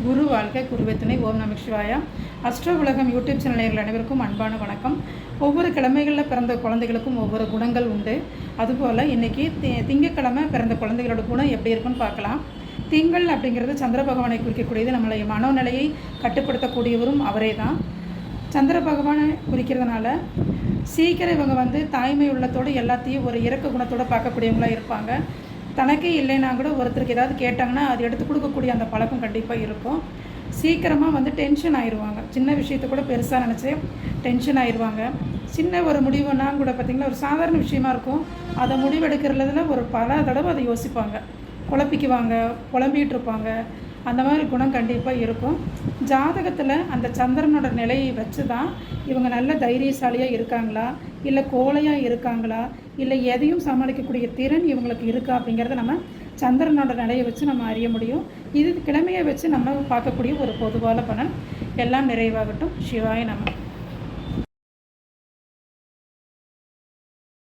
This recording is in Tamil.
குரு வாழ்க குருவே துணை. ஓம் நம சிவாயா. அஸ்ட்ரோ உலகம் யூடியூப் சேனல் நேயர்கள் அனைவருக்கும் அன்பான வணக்கம். ஒவ்வொரு கிழமைகளில் பிறந்த குழந்தைகளுக்கும் ஒவ்வொரு குணங்கள் உண்டு. அதுபோல் இன்றைக்கி திங்கக்கிழமை பிறந்த குழந்தைகளோட குணம் எப்படி இருக்குன்னு பார்க்கலாம். திங்கள் அப்படிங்கிறது சந்திர பகவானை குறிக்கக்கூடியது. நம்மளுடைய மனோநிலையை கட்டுப்படுத்தக்கூடியவரும் அவரே தான். சந்திர பகவானை குறிக்கிறதுனால சீக்கிரம் இவங்க தாய்மை உள்ளத்தோடு எல்லாத்தையும் ஒரு இறக்க குணத்தோடு பார்க்கக்கூடியவங்களாக இருப்பாங்க. தனக்கே இல்லைன்னா கூட ஒருத்தருக்கு ஏதாவது கேட்டாங்கன்னா அது எடுத்து கொடுக்கக்கூடிய அந்த பழக்கம் கண்டிப்பாக இருக்கும். சீக்கிரமாக டென்ஷன் ஆயிடுவாங்க. சின்ன விஷயத்தை கூட பெருசாக நினச்சி டென்ஷன் ஆயிடுவாங்க. சின்ன ஒரு முடிவுன்னா கூட பார்த்திங்கன்னா ஒரு சாதாரண விஷயமா இருக்கும். அதை முடிவெடுக்கிறதுல ஒரு பல தடவை அதை யோசிப்பாங்க, குழப்பிக்குவாங்க, குழம்பிகிட்டு இருப்பாங்க. அந்த மாதிரி குணம் கண்டிப்பாக இருக்கும். ஜாதகத்தில் அந்த சந்திரனோட நிலையை வச்சு தான் இவங்க நல்ல தைரியசாலியாக இருக்காங்களா, இல்லை கோழையாக இருக்காங்களா, இல்லை எதையும் சமாளிக்கக்கூடிய திறன் இவங்களுக்கு இருக்கா அப்படிங்கிறத நம்ம சந்திரனோட நிலையை வச்சு நம்ம அறிய முடியும். இது கிழமையை வச்சு நம்ம பார்க்கக்கூடிய ஒரு பொதுவான பலன். எல்லாம் நிறைவாகட்டும். சிவாய நம.